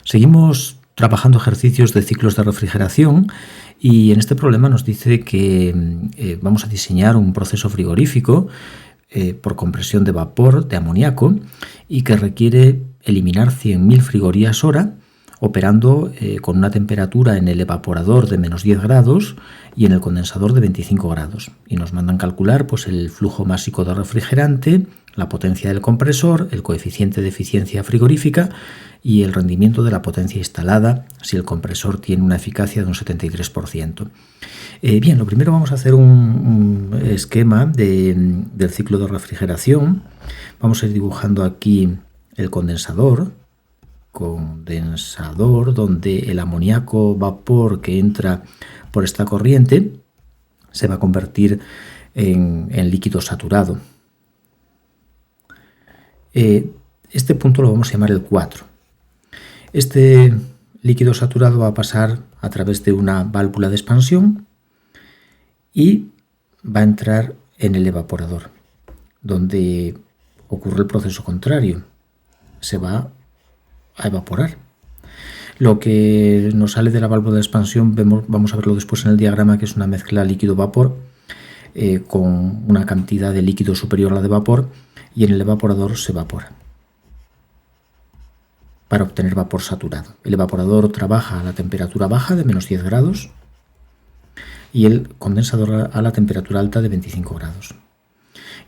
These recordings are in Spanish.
Seguimos trabajando ejercicios de ciclos de refrigeración y en este problema nos dice que vamos a diseñar un proceso frigorífico por compresión de vapor de amoníaco y que requiere eliminar 100.000 frigorías hora operando con una temperatura en el evaporador de -10 grados y en el condensador de 25 grados. Y nos mandan calcular pues, el flujo másico de refrigerante, la potencia del compresor, el coeficiente de eficiencia frigorífica y el rendimiento de la potencia instalada si el compresor tiene una eficacia de un 73%. Bien, lo primero vamos a hacer un esquema del ciclo de refrigeración. Vamos a ir dibujando aquí el condensador donde el amoníaco vapor que entra por esta corriente se va a convertir en líquido saturado. Este punto lo vamos a llamar el 4. Este líquido saturado va a pasar a través de una válvula de expansión y va a entrar en el evaporador, donde ocurre el proceso contrario. Se va a evaporar. Lo que nos sale de la válvula de expansión vamos a verlo después en el diagrama, que es una mezcla líquido-vapor con una cantidad de líquido superior a la de vapor, y en el evaporador se evapora para obtener vapor saturado. El evaporador trabaja a la temperatura baja de -10 grados y el condensador a la temperatura alta de 25 grados.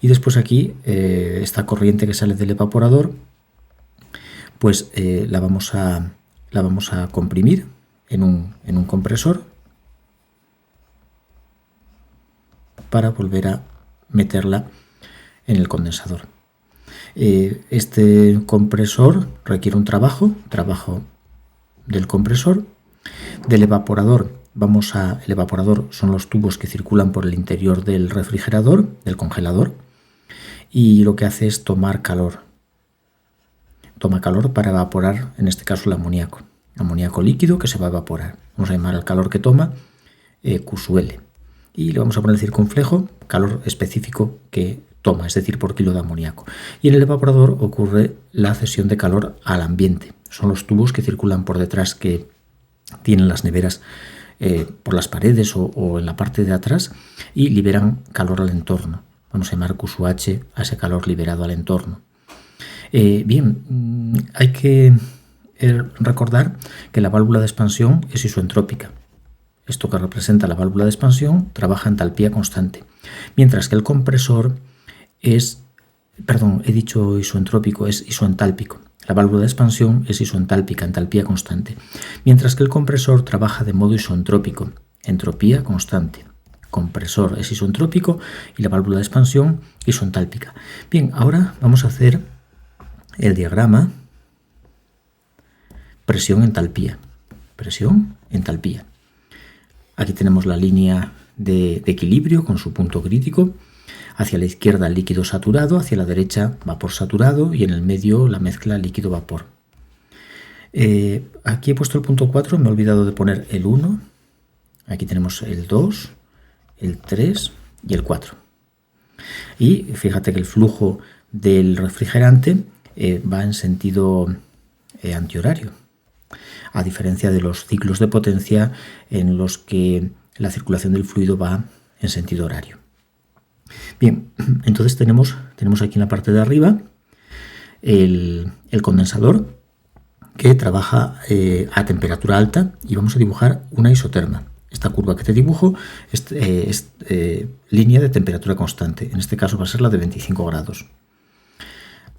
Y después aquí esta corriente que sale del evaporador pues la vamos a comprimir en un compresor para volver a meterla en el condensador. Este compresor requiere un trabajo del compresor. Del evaporador, el evaporador son los tubos que circulan por el interior del refrigerador, del congelador, y lo que hace es tomar calor. Toma calor para evaporar, en este caso, el amoníaco líquido que se va a evaporar. Vamos a llamar al calor que toma Q sub L. Y le vamos a poner el circunflejo, calor específico que toma, es decir, por kilo de amoníaco. Y en el evaporador ocurre la cesión de calor al ambiente. Son los tubos que circulan por detrás, que tienen las neveras por las paredes o en la parte de atrás, y liberan calor al entorno. Vamos a llamar Q sub H a ese calor liberado al entorno. Bien, hay que recordar que la válvula de expansión es isoentrópica. Esto que representa la válvula de expansión trabaja en entalpía constante, mientras que el compresor es isoentálpico. La válvula de expansión es isoentálpica, entalpía constante, mientras que el compresor trabaja de modo isoentrópico, entropía constante. Compresor es isoentrópico y la válvula de expansión isoentálpica. Bien, ahora vamos a hacer el diagrama presión-entalpía. Presión-entalpía. Aquí tenemos la línea de equilibrio con su punto crítico. Hacia la izquierda el líquido saturado, hacia la derecha vapor saturado y en el medio la mezcla líquido-vapor. Aquí he puesto el punto 4, me he olvidado de poner el 1. Aquí tenemos el 2, el 3 y el 4. Y fíjate que el flujo del refrigerante va en sentido antihorario, a diferencia de los ciclos de potencia en los que la circulación del fluido va en sentido horario. Bien, entonces tenemos aquí en la parte de arriba el condensador que trabaja a temperatura alta, y vamos a dibujar una isoterma. Esta curva que te dibujo es línea de temperatura constante, en este caso va a ser la de 25 grados.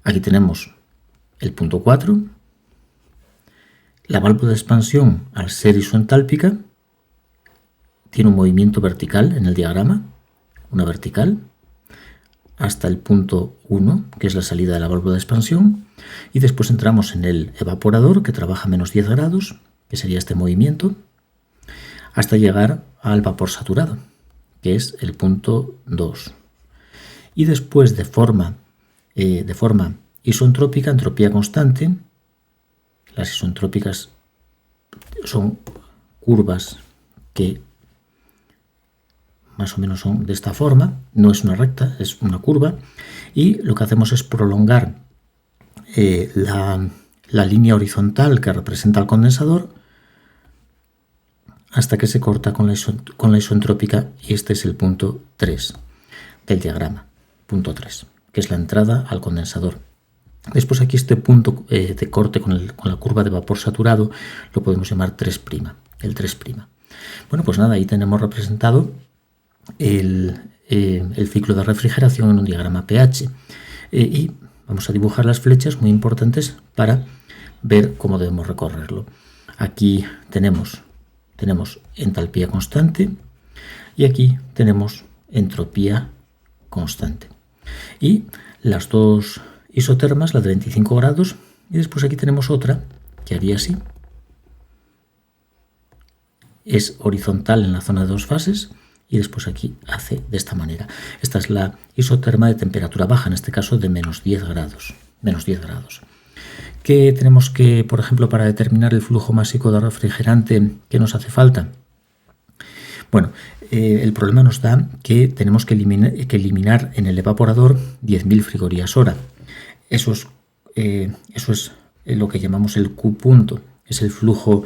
Aquí tenemos el punto 4, la válvula de expansión, al ser isoentálpica, tiene un movimiento vertical en el diagrama, una vertical, hasta el punto 1, que es la salida de la válvula de expansión, y después entramos en el evaporador, que trabaja a -10 grados, que sería este movimiento, hasta llegar al vapor saturado, que es el punto 2. Y después, de forma isoentrópica, entropía constante. Las isoentrópicas son curvas que más o menos son de esta forma, no es una recta, es una curva, y lo que hacemos es prolongar la línea horizontal que representa el condensador hasta que se corta con la isentrópica, y este es el punto 3 del diagrama, punto 3, que es la entrada al condensador. Después aquí este punto de corte con la curva de vapor saturado lo podemos llamar 3', el 3'. Bueno, pues nada, ahí tenemos representado el ciclo de refrigeración en un diagrama pH. Y vamos a dibujar las flechas muy importantes para ver cómo debemos recorrerlo. Aquí tenemos entalpía constante y aquí tenemos entropía constante. Y las dos isotermas, la de 25 grados, y después aquí tenemos otra que haría así. Es horizontal en la zona de dos fases y después aquí hace de esta manera. Esta es la isoterma de temperatura baja, en este caso de menos 10 grados. ¿Qué tenemos que, por ejemplo, para determinar el flujo másico de refrigerante, qué nos hace falta? Bueno, el problema nos da que tenemos que eliminar en el evaporador 10.000 frigorías hora. Eso es lo que llamamos el Q punto, es el flujo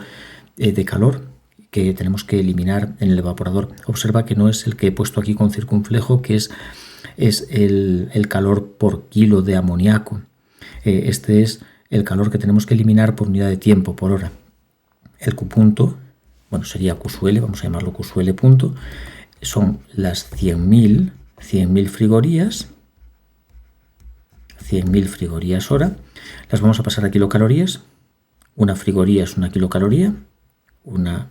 de calor que tenemos que eliminar en el evaporador. Observa que no es el que he puesto aquí con circunflejo, que es el calor por kilo de amoníaco. Este es el calor que tenemos que eliminar por unidad de tiempo, por hora. El Q punto, bueno, sería Q suele, vamos a llamarlo Q suele punto, son las 100.000 frigorías, 100.000 frigorías hora. Las vamos a pasar a kilocalorías. Una frigoría es una kilocaloría, una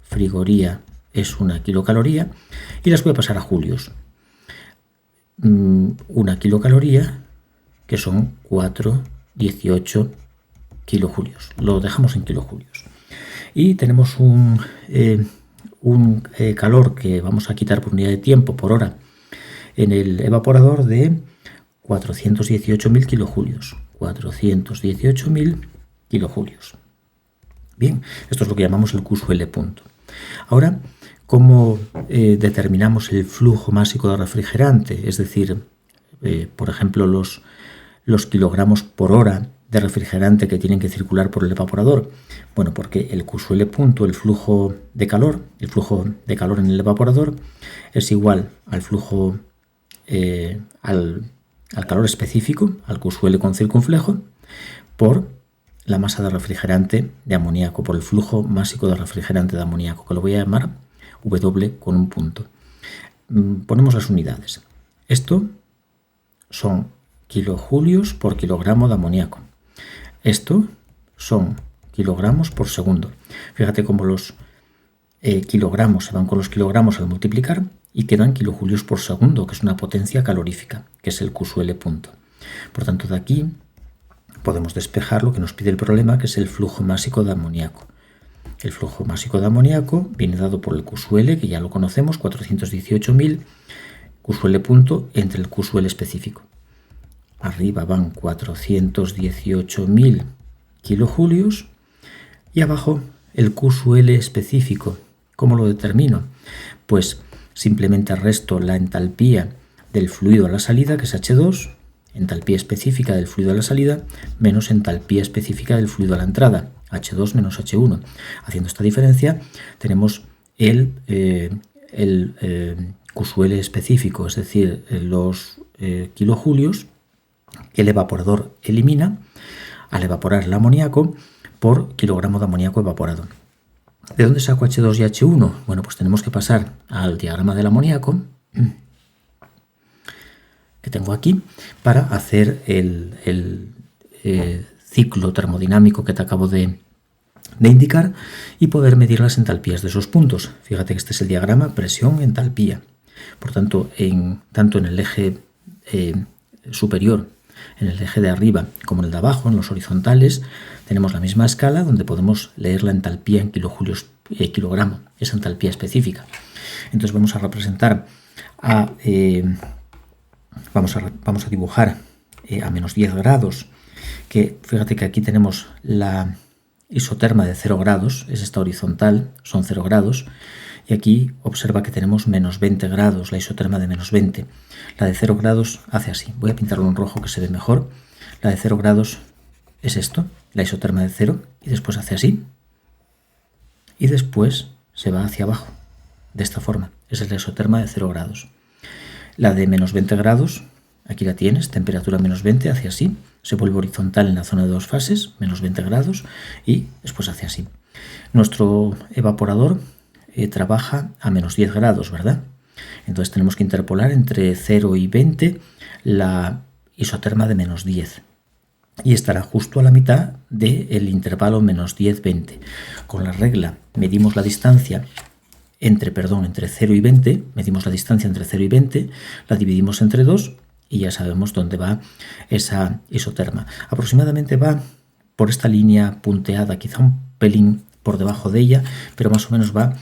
frigoría es una kilocaloría, y las voy a pasar a julios. Una kilocaloría, que son 4,18 kilojulios. Lo dejamos en kilojulios. Y tenemos un calor que vamos a quitar por unidad de tiempo, por hora, en el evaporador de 418.000 kilojulios. 418.000 kilojulios. Bien, esto es lo que llamamos el Q suele punto. Ahora, ¿cómo determinamos el flujo másico de refrigerante? Es decir, por ejemplo, los kilogramos por hora de refrigerante que tienen que circular por el evaporador. Bueno, porque el Q suele punto, el flujo de calor en el evaporador es igual al flujo, al calor específico, al Q suele con circunflejo, por la masa de refrigerante de amoníaco, por el flujo másico de refrigerante de amoníaco, que lo voy a llamar W con un punto. Ponemos las unidades. Esto son kilojulios por kilogramo de amoníaco. Esto son kilogramos por segundo. Fíjate cómo los kilogramos se van con los kilogramos al multiplicar y quedan kilojulios por segundo, que es una potencia calorífica, que es el Q suele punto. Por tanto, de aquí podemos despejar lo que nos pide el problema, que es el flujo másico de amoníaco. El flujo másico de amoníaco viene dado por el Q suele, que ya lo conocemos, 418.000, Q suele punto entre el Q suele específico. Arriba van 418.000 kilojulios y abajo el Q suele específico. ¿Cómo lo determino? Pues simplemente resto la entalpía del fluido a la salida, que es H2, entalpía específica del fluido a la salida, menos entalpía específica del fluido a la entrada, H2 menos H1. Haciendo esta diferencia tenemos el Q suele específico, es decir, los kilojulios que el evaporador elimina al evaporar el amoníaco por kilogramo de amoníaco evaporado. ¿De dónde saco H2 y H1? Bueno, pues tenemos que pasar al diagrama del amoníaco que tengo aquí para hacer el ciclo termodinámico que te acabo de indicar y poder medir las entalpías de esos puntos. Fíjate que este es el diagrama presión-entalpía. Por tanto, tanto en el eje superior, en el eje de arriba como en el de abajo, en los horizontales, tenemos la misma escala donde podemos leer la entalpía en kilojulios kilogramo, esa entalpía específica. Entonces vamos a representar vamos a dibujar a menos 10 grados, que fíjate que aquí tenemos la isoterma de 0 grados, es esta horizontal, son 0 grados, y aquí observa que tenemos menos 20 grados, la isoterma de menos 20. La de 0 grados hace así. Voy a pintarlo en rojo que se ve mejor. La de 0 grados es esto, la isoterma de 0, y después hace así, y después se va hacia abajo, de esta forma. Esa es la isoterma de 0 grados. La de menos 20 grados, aquí la tienes, temperatura menos 20, hace así, se vuelve horizontal en la zona de 2 fases, menos 20 grados, y después hace así. Nuestro evaporador trabaja a menos 10 grados, ¿verdad? Entonces tenemos que interpolar entre 0 y 20 la isoterma de menos 10. Y estará justo a la mitad del intervalo menos 10, 20. Con la regla medimos la distancia entre 0 y 20, medimos la distancia entre 0 y 20, la dividimos entre 2 y ya sabemos dónde va esa isoterma. Aproximadamente va por esta línea punteada, quizá un pelín por debajo de ella, pero más o menos va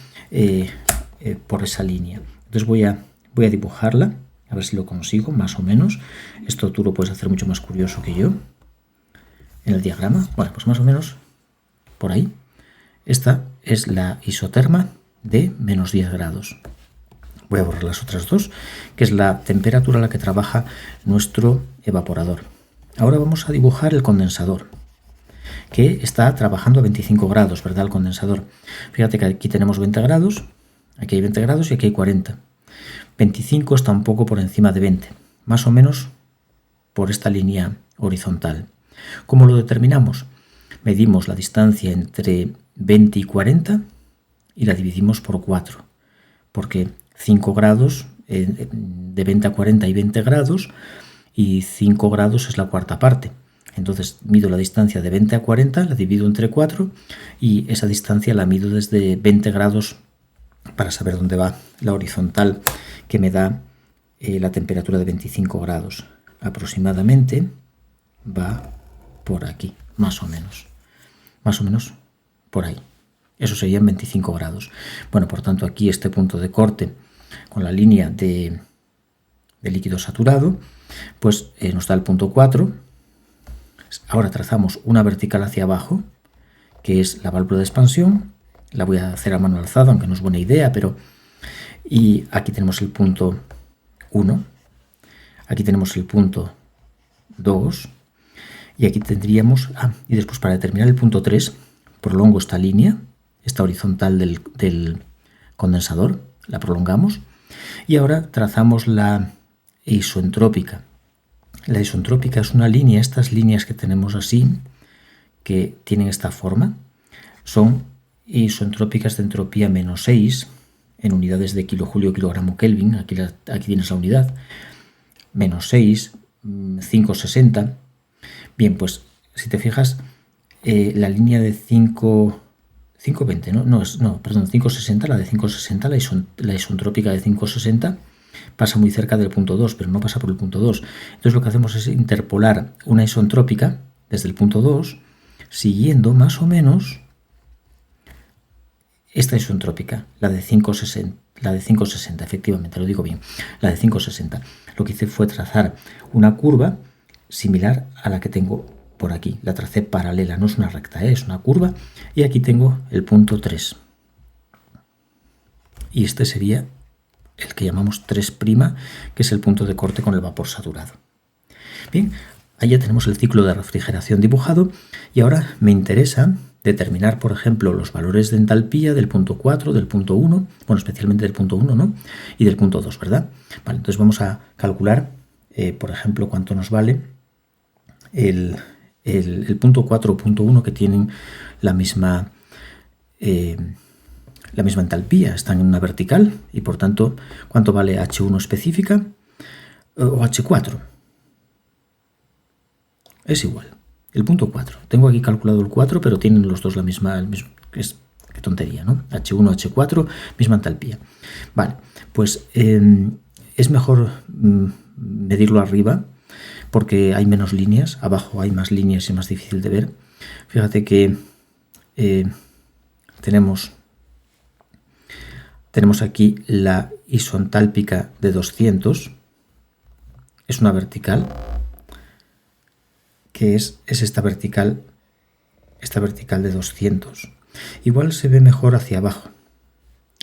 por esa línea. Entonces voy a dibujarla, a ver si lo consigo, más o menos. Esto tú lo puedes hacer mucho más curioso que yo. En el diagrama, bueno, pues más o menos por ahí. Esta es la isoterma de menos 10 grados. Voy a borrar las otras dos, que es la temperatura a la que trabaja nuestro evaporador. Ahora vamos a dibujar el condensador, que está trabajando a 25 grados, ¿verdad? El condensador. Fíjate que aquí tenemos 20 grados, aquí hay 20 grados y aquí hay 40. 25 está un poco por encima de 20, más o menos por esta línea horizontal. ¿Cómo lo determinamos? Medimos la distancia entre 20 y 40 y la dividimos por 4, porque 5 grados, de 20 a 40 y 20 grados, y 5 grados es la cuarta parte. Entonces mido la distancia de 20 a 40, la divido entre 4 y esa distancia la mido desde 20 grados para saber dónde va la horizontal que me da la temperatura de 25 grados. Aproximadamente va por aquí, más o menos por ahí. Eso serían 25 grados. Bueno, por tanto aquí este punto de corte con la línea de líquido saturado, pues nos da el punto 4. Ahora trazamos una vertical hacia abajo, que es la válvula de expansión. La voy a hacer a mano alzada, aunque no es buena idea, pero... Y aquí tenemos el punto 1, aquí tenemos el punto 2, y aquí tendríamos... y después para determinar el punto 3, prolongo esta línea, esta horizontal del condensador, la prolongamos, y ahora trazamos la isoentrópica. La isoentrópica es una línea, estas líneas que tenemos así, que tienen esta forma, son isoentrópicas de entropía menos 6, en unidades de kilojoule o kilogramo Kelvin, aquí tienes la unidad, menos 6, 560. Bien, pues si te fijas, la línea de 520, perdón, 560, la de 560, la isoentrópica de 560, pasa muy cerca del punto 2, pero no pasa por el punto 2. Entonces lo que hacemos es interpolar una isoentrópica desde el punto 2, siguiendo más o menos esta isoentrópica, la de 560, efectivamente, lo digo bien, la de 560. Lo que hice fue trazar una curva similar a la que tengo por aquí. La tracé paralela, no es una recta, es una curva, y aquí tengo el punto 3. Y este sería el que llamamos 3', que es el punto de corte con el vapor saturado. Bien, ahí ya tenemos el ciclo de refrigeración dibujado, y ahora me interesa determinar, por ejemplo, los valores de entalpía del punto 4, del punto 1, bueno, especialmente del punto 1, ¿no? Y del punto 2, ¿verdad? Vale, entonces vamos a calcular, por ejemplo, cuánto nos vale el punto 4 o punto 1, que tienen la misma entalpía, están en una vertical, y por tanto, ¿cuánto vale H1 específica o H4? Es igual. El punto 4. Tengo aquí calculado el 4, pero tienen los dos la misma... qué tontería, ¿no? H1, H4, misma entalpía. Vale, pues es mejor medirlo arriba, porque hay menos líneas. Abajo hay más líneas y es más difícil de ver. Fíjate que tenemos aquí la isoentálpica de 200. Es una vertical, que es esta vertical de 200. Igual se ve mejor hacia abajo.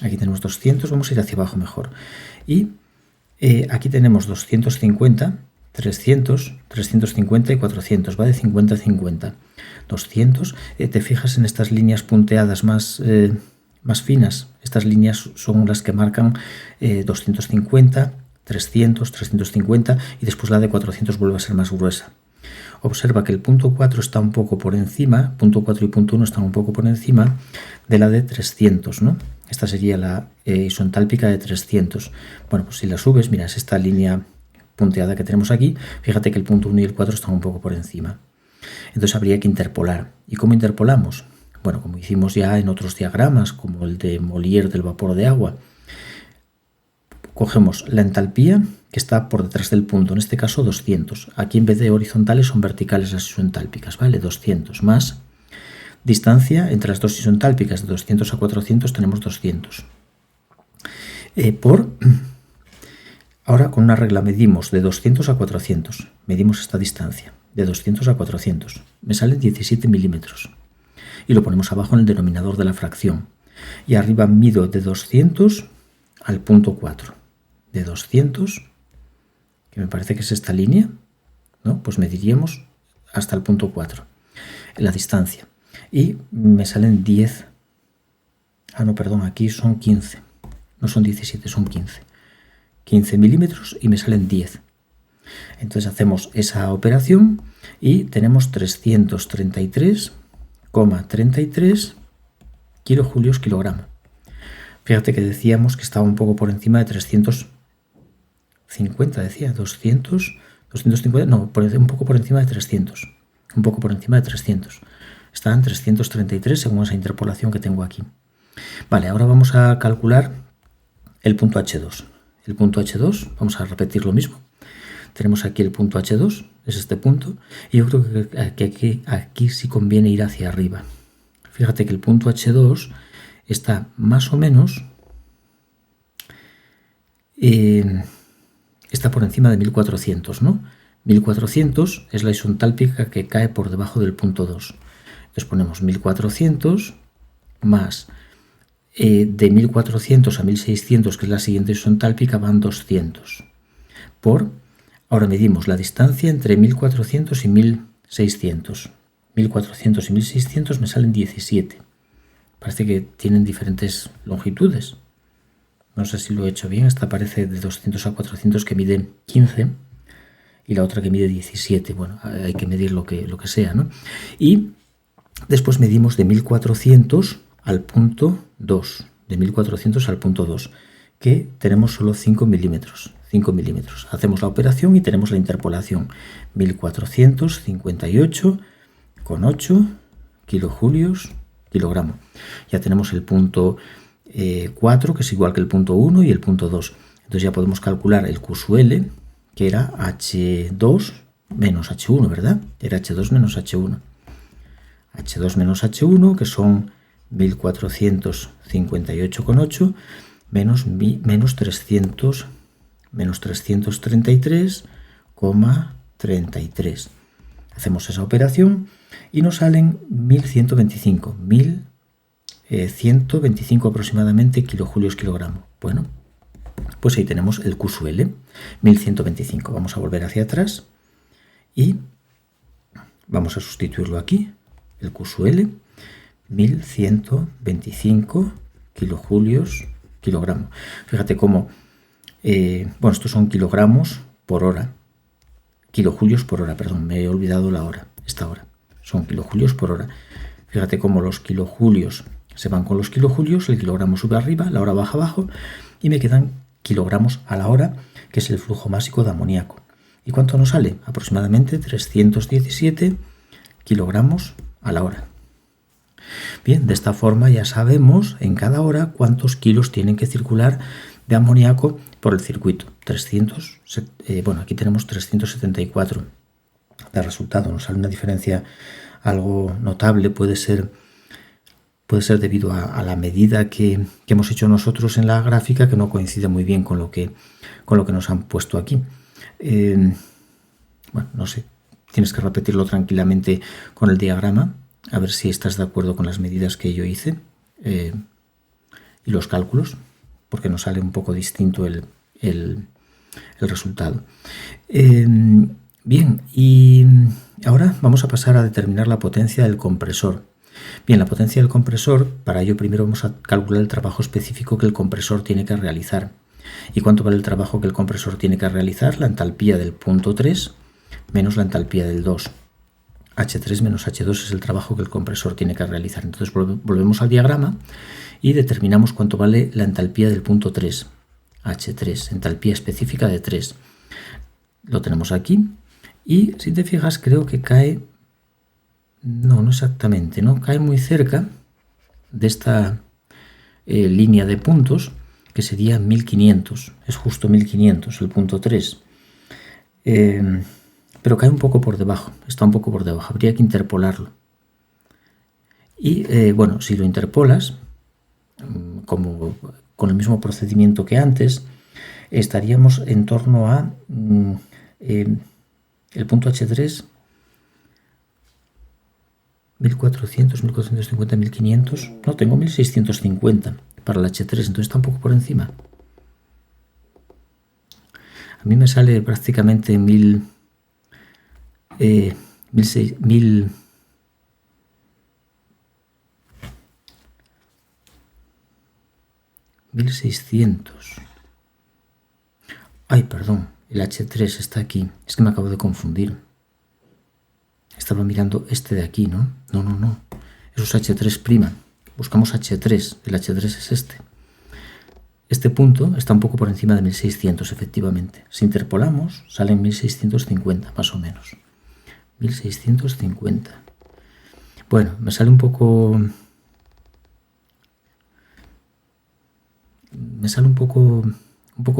Aquí tenemos 200, vamos a ir hacia abajo mejor. Y aquí tenemos 250, 300, 350 y 400, va de 50 a 50. 200, te fijas en estas líneas punteadas más finas, estas líneas son las que marcan 250, 300, 350 y después la de 400 vuelve a ser más gruesa. Observa que el punto 4 está un poco por encima, punto 4 y punto 1 están un poco por encima de la de 300, ¿no? Esta sería la isontálpica de 300. Bueno, pues si la subes, mira, es esta línea punteada que tenemos aquí, fíjate que el punto 1 y el 4 están un poco por encima. Entonces habría que interpolar. ¿Y cómo interpolamos? Bueno, como hicimos ya en otros diagramas, como el de Molière del vapor de agua, cogemos la entalpía que está por detrás del punto, en este caso 200. Aquí en vez de horizontales son verticales las isentálpicas, ¿vale? 200 más distancia entre las dos isentálpicas, de 200 a 400 tenemos 200. Ahora con una regla medimos de 200 a 400, medimos esta distancia, de 200 a 400, me salen 17 milímetros. Y lo ponemos abajo en el denominador de la fracción. Y arriba mido de 200 al punto 4. De 200, que me parece que es esta línea, ¿no? Pues mediríamos hasta el punto 4, la distancia. Y me salen 10. No, perdón, aquí son 15. No son 17, son 15. 15 milímetros y me salen 10. Entonces hacemos esa operación y tenemos 333,33 kilojulios kilogramo. Fíjate que decíamos que estaba un poco por encima de 350, decía, 200, 250, no, un poco por encima de 300. Un poco por encima de 300. Está en 333 según esa interpolación que tengo aquí. Vale, ahora vamos a calcular el punto H2. El punto H2, vamos a repetir lo mismo. Tenemos aquí el punto H2, es este punto, y yo creo que aquí sí conviene ir hacia arriba. Fíjate que el punto H2 está más o menos, está por encima de 1400, ¿no? 1400 es la isontálpica que cae por debajo del punto 2. Entonces ponemos 1400 más de 1400 a 1600, que es la siguiente isontálpica, van 200. Ahora medimos la distancia entre 1400 y 1600. 1400 y 1600 me salen 17. Parece que tienen diferentes longitudes. No sé si lo he hecho bien. Esta parece de 200 a 400 que mide 15 y la otra que mide 17. Bueno, hay que medir lo que sea, ¿no? Y después medimos de 1400 al punto 2. De 1400 al punto 2, que tenemos solo 5 milímetros. 5 milímetros. Hacemos la operación y tenemos la interpolación. 1458,8 kilojulios kilogramo. Ya tenemos el punto 4, que es igual que el punto 1 y el punto 2. Entonces ya podemos calcular el QSUL, que era H2 menos H1, ¿verdad? Era H2 menos H1. H2 menos H1, que son 1458,8 menos 333,33. Hacemos esa operación y nos salen 1125, 1125 aproximadamente kilojulios kilogramo. Bueno, pues ahí tenemos el QSUL, 1125. Vamos a volver hacia atrás y vamos a sustituirlo aquí. El QSUL, 1125 kilojulios kilogramo. Fíjate cómo, estos son kilogramos por hora. Kilojulios por hora, perdón, me he olvidado la hora, esta hora. Son kilojulios por hora. Fíjate cómo los kilojulios se van con los kilojulios, el kilogramo sube arriba, la hora baja abajo y me quedan kilogramos a la hora, que es el flujo másico de amoníaco. ¿Y cuánto nos sale? Aproximadamente 317 kilogramos a la hora. Bien, de esta forma ya sabemos en cada hora cuántos kilos tienen que circular de amoníaco por el circuito. Aquí tenemos 374 de resultado. Nos sale una diferencia algo notable, puede ser debido a la medida que hemos hecho nosotros en la gráfica, que no coincide muy bien con lo que nos han puesto aquí. No sé, tienes que repetirlo tranquilamente con el diagrama, a ver si estás de acuerdo con las medidas que yo hice y los cálculos, porque nos sale un poco distinto el el resultado. Bien, y ahora vamos a pasar a determinar la potencia del compresor. Bien, la potencia del compresor, para ello primero vamos a calcular el trabajo específico que el compresor tiene que realizar. ¿Y cuánto vale el trabajo que el compresor tiene que realizar? La entalpía del punto 3 menos la entalpía del 2. H3 menos H2 es el trabajo que el compresor tiene que realizar. Entonces volvemos al diagrama y determinamos cuánto vale la entalpía del punto 3. H3, entalpía específica de 3. Lo tenemos aquí. Y si te fijas, creo que cae... No exactamente, ¿no? Cae muy cerca de esta línea de puntos, que sería 1500. Es justo 1500 el punto 3. Pero cae un poco por debajo, está un poco por debajo, habría que interpolarlo. Y bueno, si lo interpolas, como con el mismo procedimiento que antes, estaríamos en torno a el punto H3, 1400, 1450, 1500, no, tengo 1650 para el H3, entonces está un poco por encima. A mí me sale prácticamente 1600. Ay, perdón, el H3 está aquí. Es que me acabo de confundir. Estaba mirando este de aquí, ¿no? No. Eso es H3'. Buscamos H3. El H3 es este. Este punto está un poco por encima de 1600, efectivamente. Si interpolamos, salen 1650, más o menos. 1650. Bueno, me sale un poco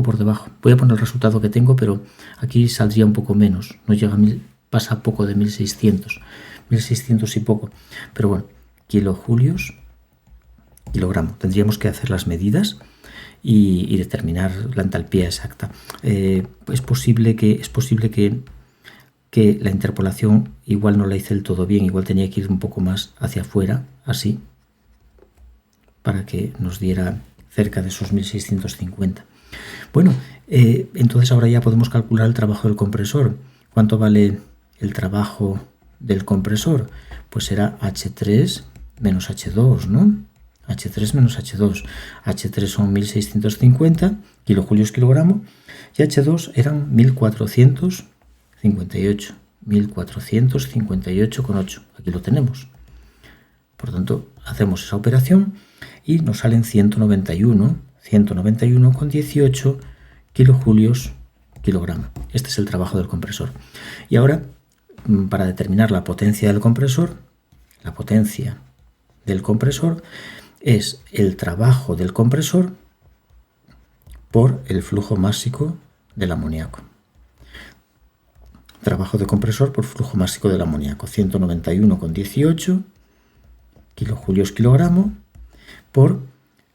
por debajo. Voy a poner el resultado que tengo, pero aquí saldría un poco menos. No llega a 1000, pasa poco de 1600. 1600 y poco. Pero bueno, kilojulios, kilogramo. Tendríamos que hacer las medidas y determinar la entalpía exacta. Es posible que la interpolación igual no la hice del todo bien, igual tenía que ir un poco más hacia afuera, así, para que nos diera cerca de esos 1650. Bueno, entonces ahora ya podemos calcular el trabajo del compresor. ¿Cuánto vale el trabajo del compresor? Pues será H3 menos H2, ¿no? H3 menos H2. H3 son 1650 kilojulios kilogramo y H2 eran 1458. 1458,8. Aquí lo tenemos. Por tanto, hacemos esa operación y nos salen 191,18 kilojulios kilogramo. Este es el trabajo del compresor. Y ahora, para determinar la potencia del compresor, la potencia del compresor es el trabajo del compresor por el flujo másico del amoníaco. Trabajo de compresor por flujo másico del amoníaco, 191,18 kilojulios kilogramo por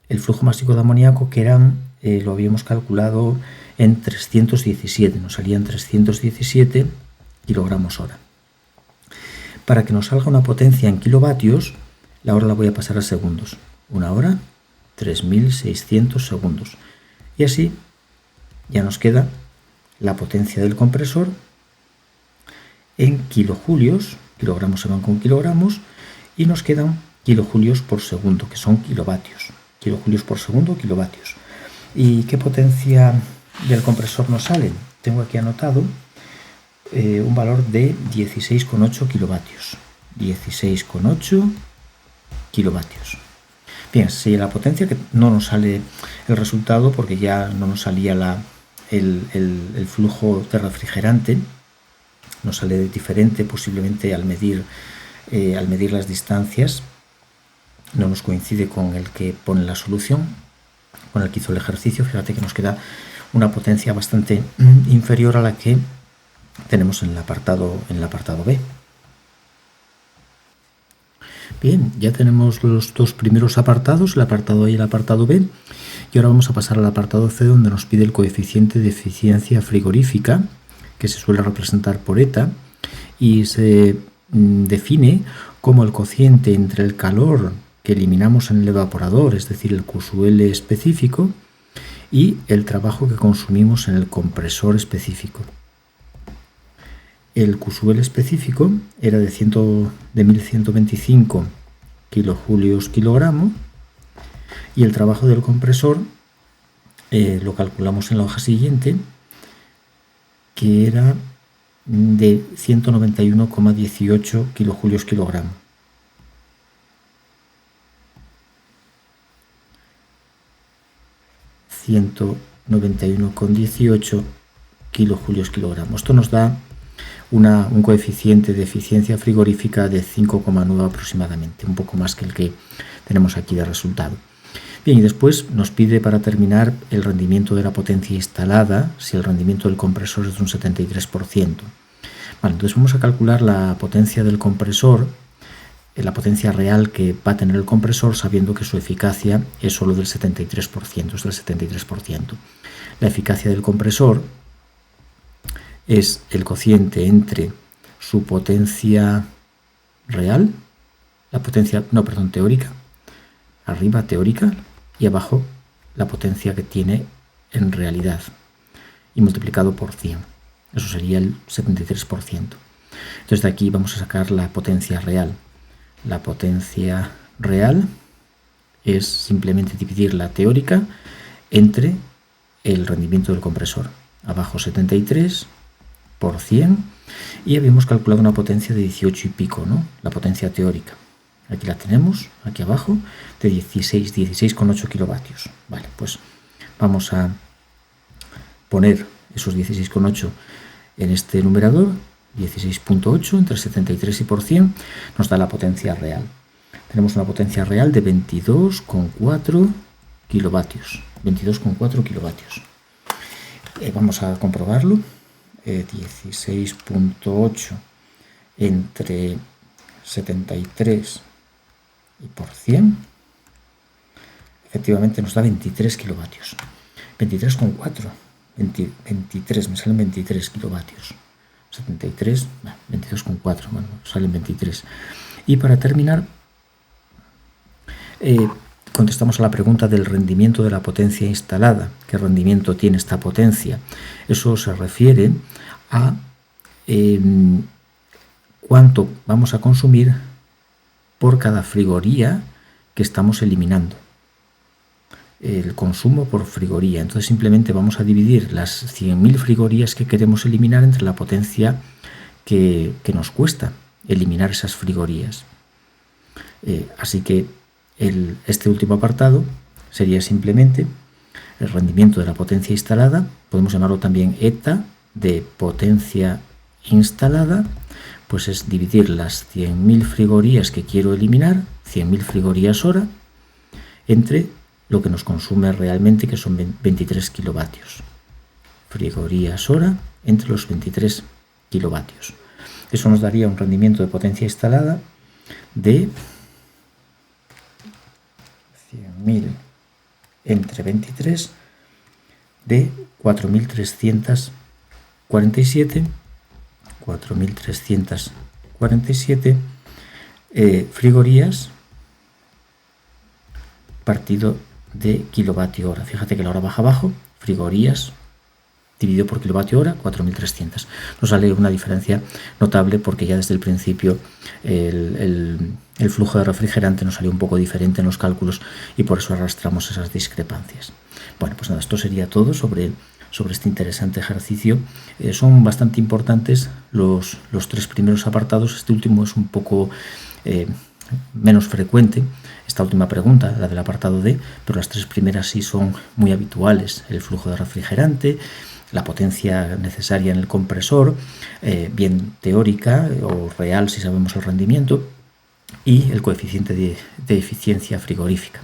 el flujo másico de amoníaco, que eran, lo habíamos calculado en 317, nos salían 317 kilogramos hora. Para que nos salga una potencia en kilovatios, la hora la voy a pasar a segundos. Una hora, 3600 segundos. Y así ya nos queda la potencia del compresor en kilojulios, kilogramos se van con kilogramos, y nos quedan kilojulios por segundo, que son kilovatios. Kilojulios por segundo, kilovatios. ¿Y qué potencia del compresor nos sale? Tengo aquí anotado un valor de 16,8 kilovatios. 16,8 kilovatios. Bien, si la potencia, que no nos sale el resultado porque ya no nos salía el flujo de refrigerante, nos sale diferente, posiblemente al medir las distancias no nos coincide con el que pone la solución, con el que hizo el ejercicio. Fíjate que nos queda una potencia bastante inferior a la que tenemos en el apartado B. Bien, ya tenemos los dos primeros apartados, el apartado A y el apartado B, y ahora vamos a pasar al apartado C, donde nos pide el coeficiente de eficiencia frigorífica, que se suele representar por eta, y se define como el cociente entre el calor que eliminamos en el evaporador, es decir, el QSUL específico, y el trabajo que consumimos en el compresor específico. El QSUL específico era de 1125 kilojulios kilogramo y el trabajo del compresor lo calculamos en la hoja siguiente, que era de 191,18 kilojulios kilogramo. ...191,18 kilojulios kilogramo. Esto nos da un coeficiente de eficiencia frigorífica de 5,9 aproximadamente, un poco más que el que tenemos aquí de resultado. Bien, y después nos pide para terminar el rendimiento de la potencia instalada, si el rendimiento del compresor es de un 73%. Vale, entonces vamos a calcular la potencia del compresor, la potencia real que va a tener el compresor, sabiendo que su eficacia es solo del 73%, es del 73%. La eficacia del compresor es el cociente entre su potencia real, teórica, arriba teórica y abajo la potencia que tiene en realidad, y multiplicado por 100. Eso sería el 73%. Entonces de aquí vamos a sacar la potencia real. La potencia real es simplemente dividir la teórica entre el rendimiento del compresor. Abajo 73 por 100, y habíamos calculado una potencia de 18 y pico, ¿no? La potencia teórica. Aquí la tenemos, aquí abajo, de 16,8 kilovatios. Vale, pues vamos a poner esos 16,8 en este numerador. 16,8 entre 73 y por 100 nos da la potencia real. Tenemos una potencia real de 22,4 kilovatios. 22,4 kilovatios. Vamos a comprobarlo. 16,8 entre 73 y por 100, efectivamente nos da 23 kilovatios. 23,4, 23, me salen 23 kilovatios. 73, 22,4, bueno, salen 23. Y para terminar, contestamos a la pregunta del rendimiento de la potencia instalada. ¿Qué rendimiento tiene esta potencia? Eso se refiere a cuánto vamos a consumir por cada frigoría que estamos eliminando. El consumo por frigoría. Entonces simplemente vamos a dividir las 100.000 frigorías que queremos eliminar entre la potencia que nos cuesta eliminar esas frigorías. Así que este último apartado sería simplemente el rendimiento de la potencia instalada. Podemos llamarlo también ETA, de potencia instalada, pues es dividir las 100.000 frigorías que quiero eliminar, 100.000 frigorías hora, entre lo que nos consume realmente, que son 23 kilovatios. Frigorías hora entre los 23 kilovatios. Eso nos daría un rendimiento de potencia instalada de 100.000 entre 23 de 4.347 frigorías partido de kilovatio hora. Fíjate que la hora baja abajo, frigorías dividido por kilovatio hora, 4.300. Nos sale una diferencia notable porque ya desde el principio el flujo de refrigerante nos salió un poco diferente en los cálculos y por eso arrastramos esas discrepancias. Bueno, pues nada, esto sería todo sobre este interesante ejercicio. Son bastante importantes los tres primeros apartados. Este último es un poco menos frecuente, esta última pregunta, la del apartado D, pero las tres primeras sí son muy habituales. El flujo de refrigerante, la potencia necesaria en el compresor, bien teórica o real si sabemos el rendimiento, y el coeficiente de eficiencia frigorífica.